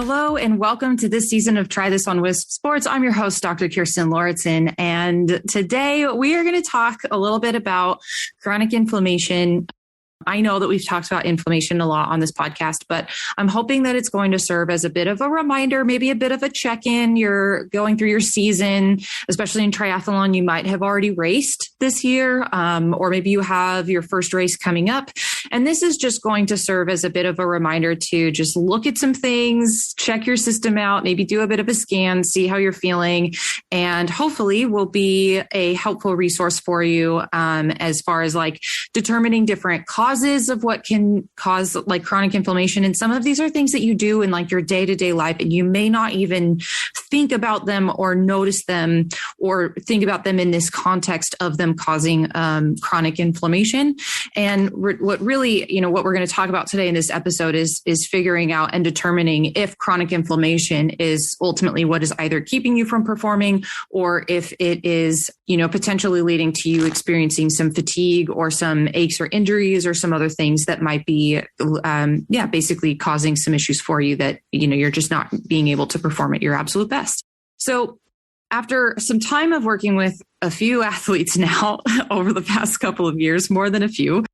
Hello and welcome to this season of Try This on Wisp Sports. I'm your host, Dr. Kirstin Lauritzen, and today we are going to talk a little bit about chronic inflammation. I know that we've talked about inflammation a lot on this podcast, but I'm hoping that it's going to serve as a bit of a reminder, maybe a bit of a check-in. You're going through your season, especially in triathlon. You might have already raced this year, or maybe you have your first race coming up. And this is just going to serve as a bit of a reminder to just look at some things, check your system out, maybe do a bit of a scan, see how you're feeling, and hopefully will be a helpful resource for you as far as like determining different causes of what can cause like chronic inflammation. And some of these are things that you do in like your day-to-day life, and you may not even think about them or notice them or think about them in this context of them causing chronic inflammation. And what really, what we're going to talk about today in this episode is figuring out and determining if chronic inflammation is ultimately what is either keeping you from performing, or if it is, potentially leading to you experiencing some fatigue or some aches or injuries or some other things that might be, basically causing some issues for you that, you're just not being able to perform at your absolute best. So after some time of working with a few athletes now over the past couple of years, more than a few,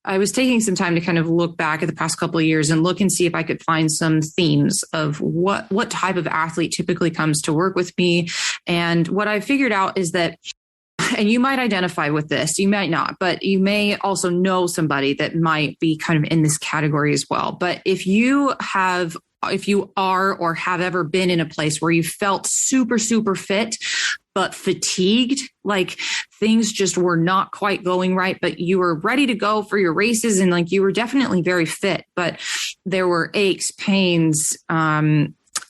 I was taking some time to kind of look back at the past couple of years and look and see if I could find some themes of what type of athlete typically comes to work with me. And what I figured out is that, and you might identify with this, you might not, but you may also know somebody that might be kind of in this category as well. But if you are or have ever been in a place where you felt super, super fit, but fatigued, like things just were not quite going right, but you were ready to go for your races and like you were definitely very fit, but there were aches, pains,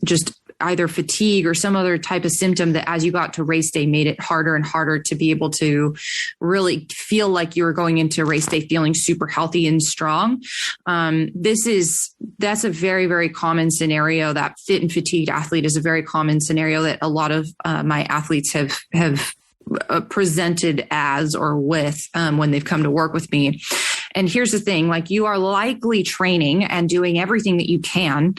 just either fatigue or some other type of symptom that as you got to race day made it harder and harder to be able to really feel like you were going into race day feeling super healthy and strong. That's a very, very common scenario. That fit and fatigued athlete is a very common scenario that a lot of my athletes have presented as or with when they've come to work with me. And here's the thing, like you are likely training and doing everything that you can,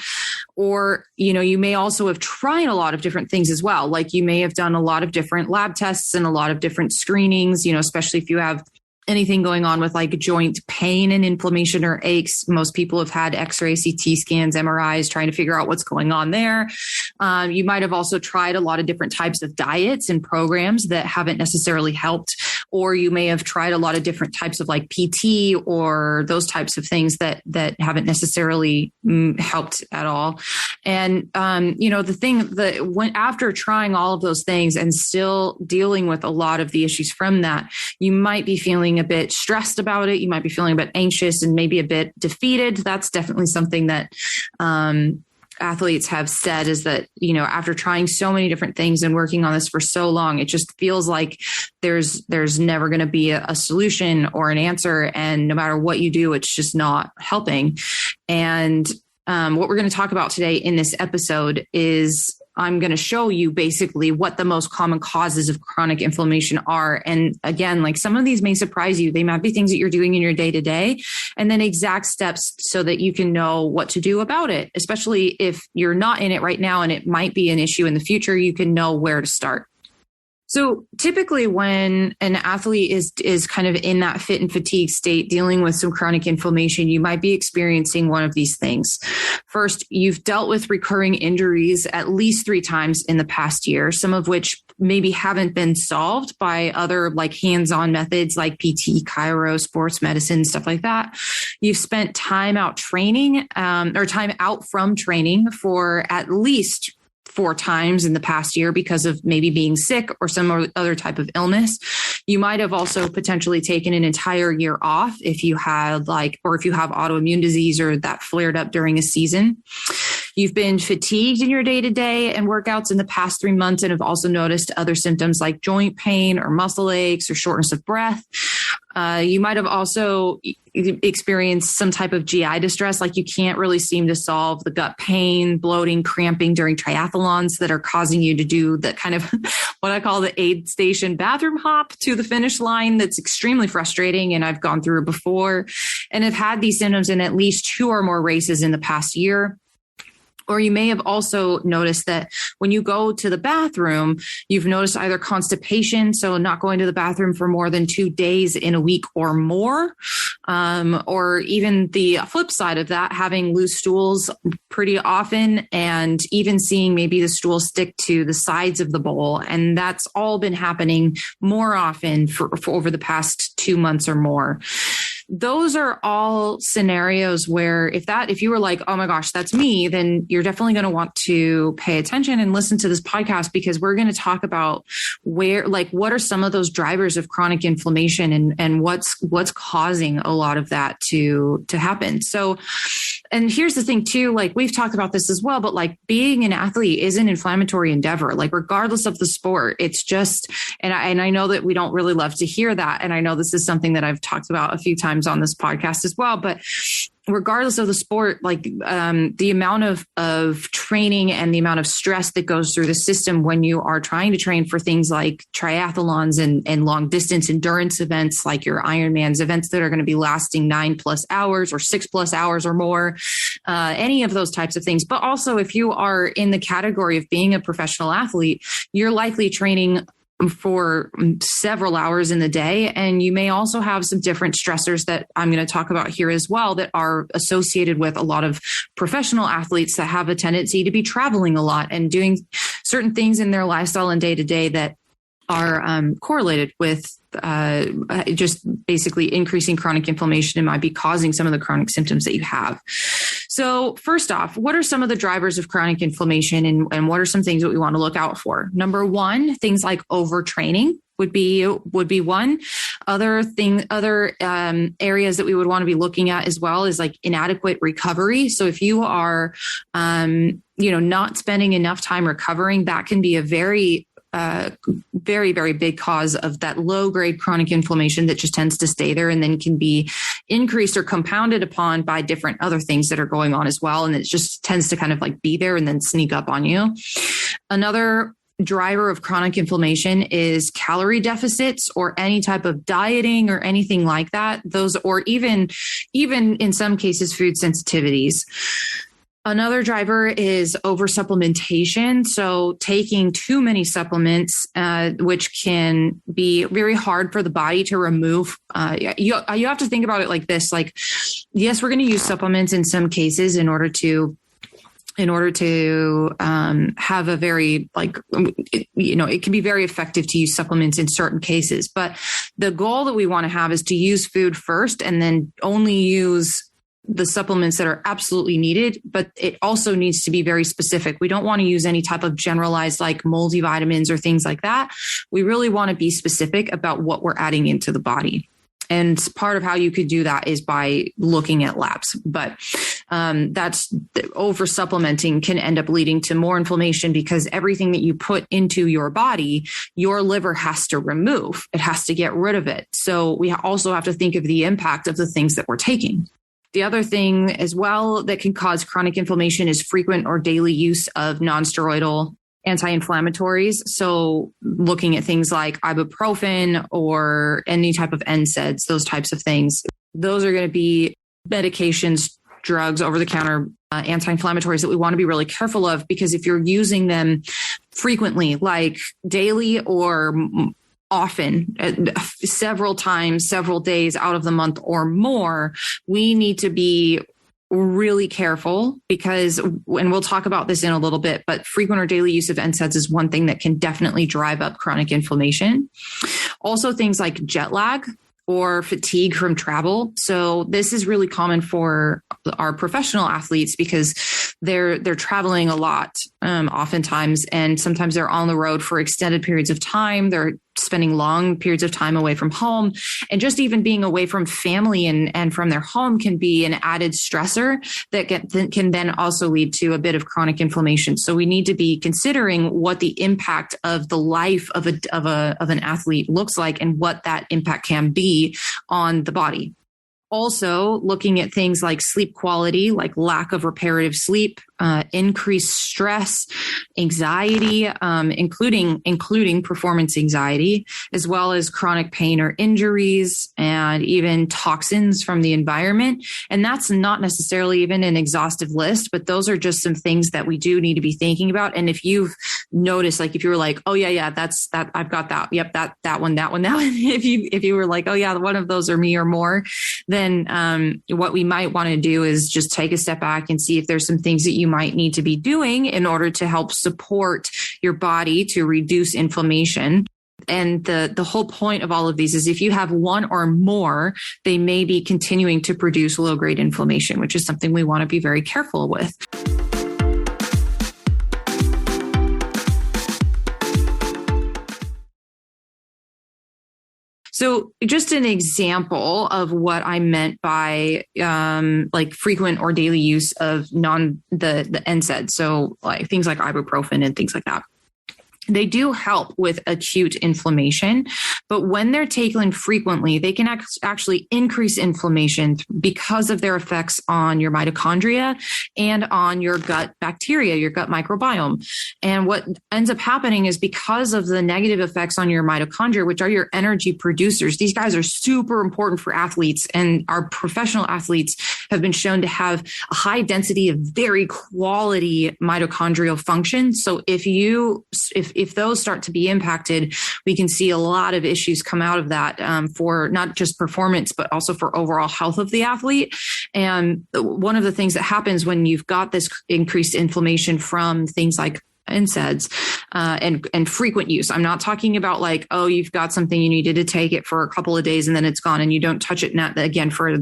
or, you may also have tried a lot of different things as well. Like you may have done a lot of different lab tests and a lot of different screenings, especially if you have anything going on with like joint pain and inflammation or aches. Most people have had X-ray, CT scans, MRIs, trying to figure out what's going on there. You might have also tried a lot of different types of diets and programs that haven't necessarily helped, or you may have tried a lot of different types of like PT or those types of things that haven't necessarily helped at all. And, after trying all of those things and still dealing with a lot of the issues from that, you might be feeling a bit stressed about it. You might be feeling a bit anxious and maybe a bit defeated. That's definitely something that athletes have said is that, after trying so many different things and working on this for so long, it just feels like there's never going to be a solution or an answer. And no matter what you do, it's just not helping. And what we're going to talk about today in this episode is I'm going to show you basically what the most common causes of chronic inflammation are. And again, like some of these may surprise you. They might be things that you're doing in your day to day, and then exact steps so that you can know what to do about it, especially if you're not in it right now and it might be an issue in the future, you can know where to start. So typically when an athlete is kind of in that fit and fatigue state, dealing with some chronic inflammation, you might be experiencing one of these things. First, you've dealt with recurring injuries at least 3 times in the past year, some of which maybe haven't been solved by other like hands-on methods like PT, chiro, sports medicine, stuff like that. You've spent time out training or time out from training for at least 4 times in the past year because of maybe being sick or some other type of illness. You might have also potentially taken an entire year off if you had or if you have autoimmune disease or that flared up during a season. You've been fatigued in your day-to-day and workouts in the past 3 months and have also noticed other symptoms like joint pain or muscle aches or shortness of breath. You might have also experienced some type of GI distress, like you can't really seem to solve the gut pain, bloating, cramping during triathlons that are causing you to do the kind of what I call the aid station bathroom hop to the finish line. That's extremely frustrating. And I've gone through it before and have had these symptoms in at least 2 or more races in the past year. Or you may have also noticed that when you go to the bathroom, you've noticed either constipation, so not going to the bathroom for more than 2 days in a week or more, or even the flip side of that, having loose stools pretty often, and even seeing maybe the stool stick to the sides of the bowl. And that's all been happening more often for over the past 2 months or more. Those are all scenarios where if you were like, oh my gosh, that's me, then you're definitely going to want to pay attention and listen to this podcast, because we're going to talk about what are some of those drivers of chronic inflammation and what's causing a lot of that to happen. So, and here's the thing too, like we've talked about this as well, but like being an athlete is an inflammatory endeavor, like regardless of the sport. It's just, and I know that we don't really love to hear that. And I know this is something that I've talked about a few times on this podcast as well, but regardless of the sport, like the amount of training and the amount of stress that goes through the system when you are trying to train for things like triathlons and long distance endurance events, like your Ironmans, events that are going to be lasting 9+ hours or 6+ hours or more, any of those types of things. But also if you are in the category of being a professional athlete, you're likely training for several hours in the day. And you may also have some different stressors that I'm going to talk about here as well that are associated with a lot of professional athletes that have a tendency to be traveling a lot and doing certain things in their lifestyle and day to day that are correlated with just basically increasing chronic inflammation and might be causing some of the chronic symptoms that you have. So first off, what are some of the drivers of chronic inflammation and what are some things that we want to look out for? Number one, things like overtraining would be one. Other areas that we would want to be looking at as well is like inadequate recovery. So if you are, not spending enough time recovering, that can be a very, very big cause of that low grade chronic inflammation that just tends to stay there and then can be increased or compounded upon by different other things that are going on as well. And it just tends to kind of like be there and then sneak up on you. Another driver of chronic inflammation is calorie deficits or any type of dieting or anything like that. Those, or even in some cases, food sensitivities. Another driver is oversupplementation. So taking too many supplements, which can be very hard for the body to remove. You have to think about it like this. Like, yes, we're going to use supplements in some cases in order to have a very, it can be very effective to use supplements in certain cases. But the goal that we want to have is to use food first and then only use the supplements that are absolutely needed, but it also needs to be very specific. We don't want to use any type of generalized like multivitamins or things like that. We really want to be specific about what we're adding into the body. And part of how you could do that is by looking at labs. But that's over supplementing can end up leading to more inflammation because everything that you put into your body, your liver has to remove. It has to get rid of it. So we also have to think of the impact of the things that we're taking. The other thing as well that can cause chronic inflammation is frequent or daily use of non-steroidal anti-inflammatories. So looking at things like ibuprofen or any type of NSAIDs, those types of things, those are going to be medications, drugs, over-the-counter anti-inflammatories that we want to be really careful of, because if you're using them frequently, like daily or often, several times, several days out of the month or more, we need to be really careful because, and we'll talk about this in a little bit, but frequent or daily use of NSAIDs is one thing that can definitely drive up chronic inflammation. Also things like jet lag or fatigue from travel. So this is really common for our professional athletes because they're traveling a lot, oftentimes, and sometimes they're on the road for extended periods of time. They're spending long periods of time away from home, and just even being away from family and from their home can be an added stressor that can then also lead to a bit of chronic inflammation. So we need to be considering what the impact of the life of an athlete looks like and what that impact can be on the body. Also, looking at things like sleep quality, like lack of reparative sleep, increased stress, anxiety, including performance anxiety, as well as chronic pain or injuries, and even toxins from the environment. And that's not necessarily even an exhaustive list, but those are just some things that we do need to be thinking about. And if you've noticed, like if you were like, oh yeah, that's that, I've got that. Yep, that one. If you were like, oh yeah, one of those are me or more, then what we might want to do is just take a step back and see if there's some things that you might need to be doing in order to help support your body to reduce inflammation. And the whole point of all of these is if you have one or more, they may be continuing to produce low-grade inflammation, which is something we want to be very careful with. So just an example of what I meant by like frequent or daily use of the NSAIDs. So like things like ibuprofen and things like that. They do help with acute inflammation, but when they're taken frequently, they can actually increase inflammation because of their effects on your mitochondria and on your gut bacteria, your gut microbiome. And what ends up happening is because of the negative effects on your mitochondria, which are your energy producers, these guys are super important for athletes, and our professional athletes have been shown to have a high density of very quality mitochondrial function. So if those start to be impacted, we can see a lot of issues come out of that for not just performance, but also for overall health of the athlete. And one of the things that happens when you've got this increased inflammation from things like NSAIDs and frequent use. I'm not talking about like, oh, you've got something, you needed to take it for a couple of days and then it's gone and you don't touch it again for,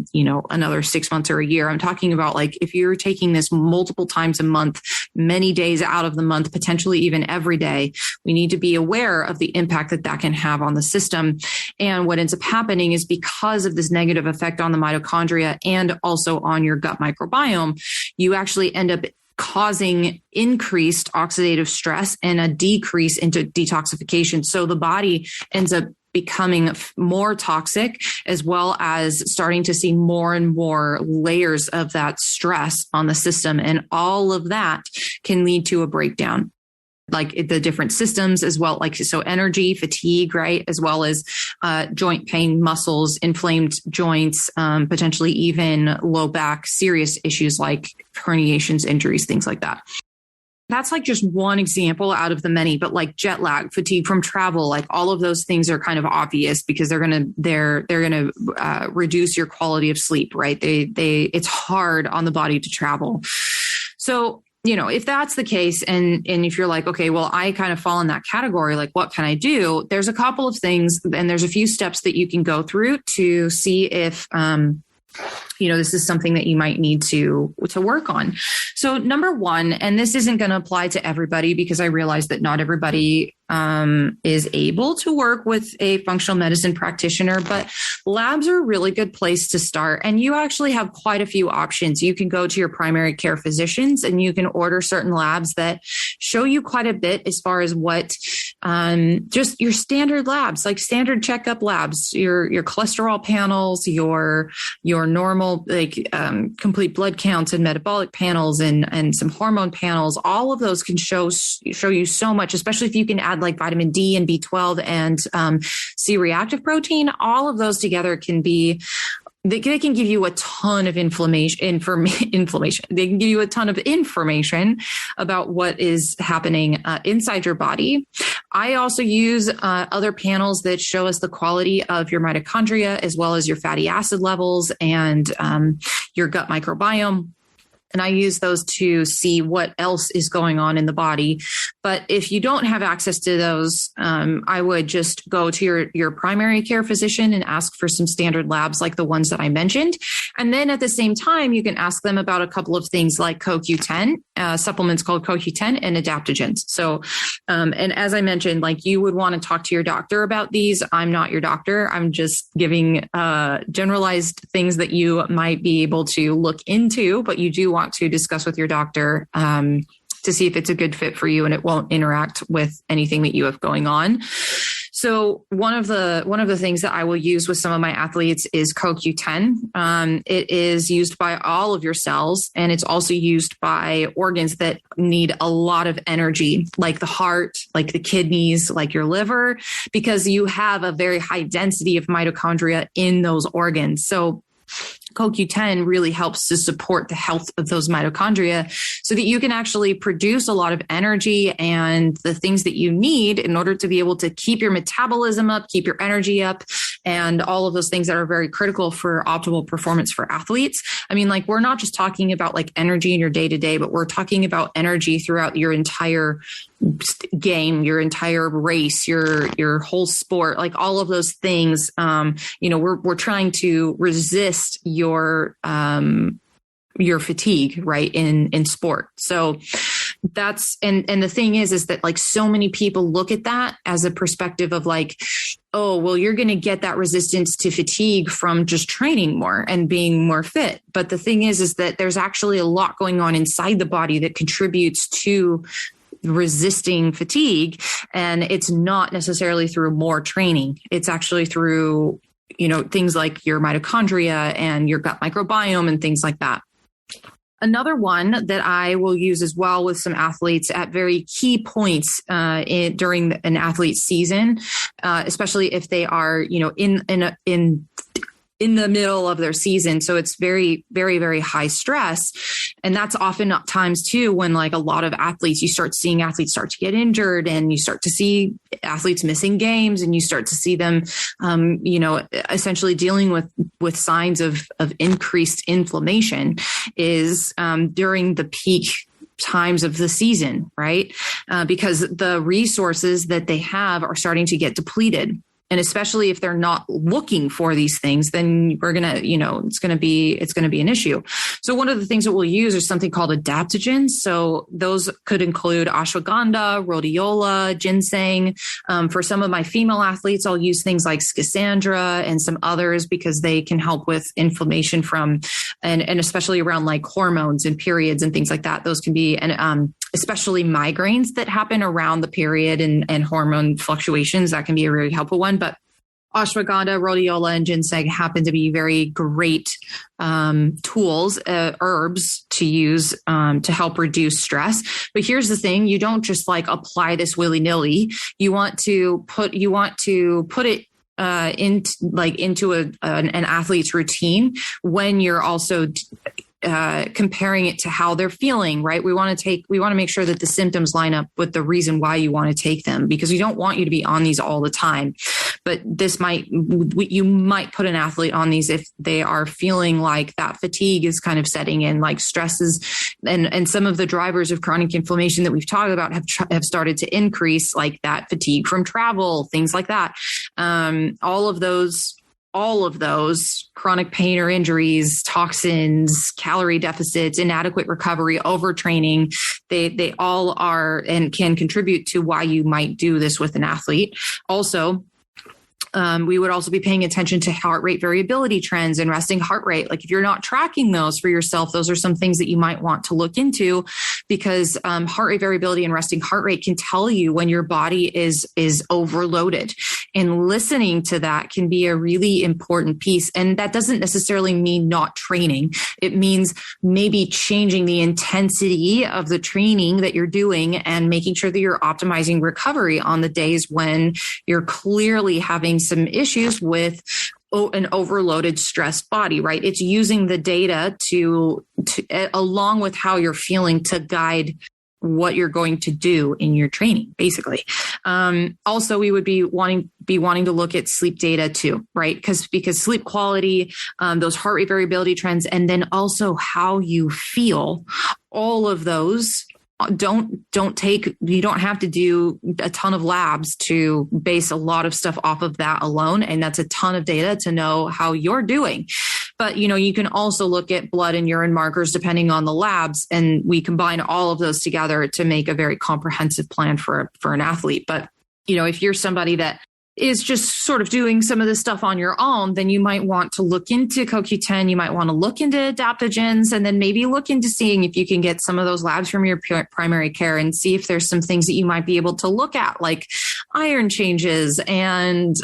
another 6 months or a year. I'm talking about like if you're taking this multiple times a month, many days out of the month, potentially even every day, we need to be aware of the impact that can have on the system. And what ends up happening is because of this negative effect on the mitochondria and also on your gut microbiome, you actually end up causing increased oxidative stress and a decrease into detoxification. So the body ends up becoming more toxic, as well as starting to see more and more layers of that stress on the system. And all of that can lead to a breakdown, like the different systems as well, like so energy, fatigue, right? As well as joint pain, muscles, inflamed joints, potentially even low back, serious issues like herniations, injuries, things like that. That's like just one example out of the many, but like jet lag, fatigue from travel, like all of those things are kind of obvious because they're going to reduce your quality of sleep, right? It's hard on the body to travel. So, if that's the case and if you're like, okay, well, I kind of fall in that category, like what can I do? There's a couple of things and there's a few steps that you can go through to see if, this is something that you might need to work on. So number one, and this isn't going to apply to everybody because I realize that not everybody is able to work with a functional medicine practitioner, but labs are a really good place to start. And you actually have quite a few options. You can go to your primary care physicians and you can order certain labs that show you quite a bit as far as what just your standard labs, like standard checkup labs, your cholesterol panels, your normal complete blood counts and metabolic panels and some hormone panels. All of those can show you so much, especially if you can add like vitamin D and B12 and C-reactive protein. All of those together they can give you a ton of information. They can give you a ton of information about what is happening inside your body. I also use other panels that show us the quality of your mitochondria as well as your fatty acid levels and your gut microbiome. And I use those to see what else is going on in the body. But if you don't have access to those, I would just go to your primary care physician and ask for some standard labs like the ones that I mentioned. And then at the same time, you can ask them about a couple of things like CoQ10, supplements called CoQ10 and adaptogens. So, and as I mentioned, like you would want to talk to your doctor about these. I'm not your doctor. I'm just giving generalized things that you might be able to look into, but you do want to discuss with your doctor to see if it's a good fit for you and it won't interact with anything that you have going on. So one of the things that I will use with some of my athletes is CoQ10. It is used by all of your cells, and it's also used by organs that need a lot of energy, like the heart, like the kidneys, like your liver, because you have a very high density of mitochondria in those organs. So CoQ10 really helps to support the health of those mitochondria so that you can actually produce a lot of energy and the things that you need in order to be able to keep your metabolism up, keep your energy up, and all of those things that are very critical for optimal performance for athletes. I mean, like, we're not just talking about like energy in your day to day, but we're talking about energy throughout your entire game, your entire race, your whole sport, like all of those things. We're trying to resist your fatigue, right, in sport. So that's, and the thing is that like so many people look at that as a perspective of like, oh, well, you're going to get that resistance to fatigue from just training more and being more fit. But the thing is that there's actually a lot going on inside the body that contributes to resisting fatigue. And it's not necessarily through more training. It's actually through, things like your mitochondria and your gut microbiome and things like that. Another one that I will use as well with some athletes at very key points during an athlete's season, especially if they are, in the middle of their season. So it's very, very, very high stress. And that's often times too, when like a lot of athletes, you start seeing athletes start to get injured, and you start to see athletes missing games, and you start to see them, essentially dealing with signs of increased inflammation is during the peak times of the season, right? Because the resources that they have are starting to get depleted. And especially if they're not looking for these things, then we're going to, it's going to be an issue. So one of the things that we'll use is something called adaptogens. So those could include ashwagandha, rhodiola, ginseng. For some of my female athletes, I'll use things like schisandra and some others because they can help with inflammation and especially around like hormones and periods and things like that. Those can be, especially migraines that happen around the period and hormone fluctuations. That can be a really helpful one. But ashwagandha, rhodiola, and ginseng happen to be very great tools, herbs to use to help reduce stress. But here's the thing: you don't just like apply this willy nilly. You want to put it into an athlete's routine when you're also comparing it to how they're feeling, right? We want to make sure that the symptoms line up with the reason why you want to take them, because we don't want you to be on these all the time. But you might put an athlete on these if they are feeling like that fatigue is kind of setting in, like stresses and some of the drivers of chronic inflammation that we've talked about have started to increase, like that fatigue from travel, things like that. All of those chronic pain or injuries, toxins, calorie deficits, inadequate recovery, overtraining, they all are and can contribute to why you might do this with an athlete. Also, we would also be paying attention to heart rate variability trends and resting heart rate. Like if you're not tracking those for yourself, those are some things that you might want to look into, because heart rate variability and resting heart rate can tell you when your body is overloaded. And listening to that can be a really important piece. And that doesn't necessarily mean not training. It means maybe changing the intensity of the training that you're doing and making sure that you're optimizing recovery on the days when you're clearly having some issues with an overloaded, stressed body, right? It's using the data to along with how you're feeling to guide what you're going to do in your training, basically. Also, we would be wanting to look at sleep data too, right? Because sleep quality, those heart rate variability trends, and then also how you feel, all of those you don't have to do a ton of labs to base a lot of stuff off of that alone. And that's a ton of data to know how you're doing. But, you can also look at blood and urine markers depending on the labs. And we combine all of those together to make a very comprehensive plan for an athlete. But, if you're somebody that is just sort of doing some of this stuff on your own, then you might want to look into CoQ10. You might want to look into adaptogens, and then maybe look into seeing if you can get some of those labs from your primary care and see if there's some things that you might be able to look at, like iron changes and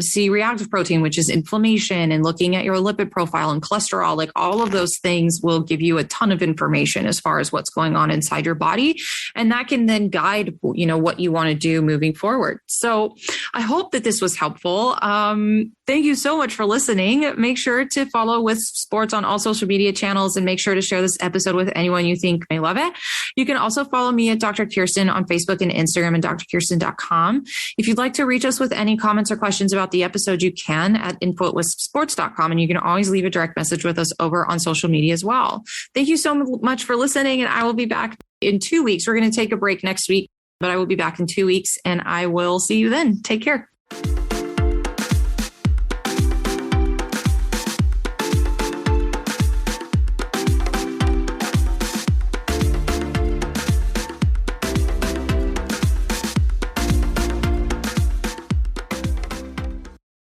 C-reactive protein, which is inflammation, and looking at your lipid profile and cholesterol. Like all of those things will give you a ton of information as far as what's going on inside your body. And that can then guide, what you want to do moving forward. So I hope that this was helpful. Thank you so much for listening. Make sure to follow Wisp Sports on all social media channels, and make sure to share this episode with anyone you think may love it. You can also follow me at Dr. Kirstin on Facebook and Instagram, and drkirstin.com. If you'd like to reach us with any comments or questions about the episode, you can at info@wispsports.com, and you can always leave a direct message with us over on social media as well. Thank you so much for listening, and I will be back in 2 weeks. We're going to take a break next week, but I will be back in 2 weeks, and I will see you then. Take care.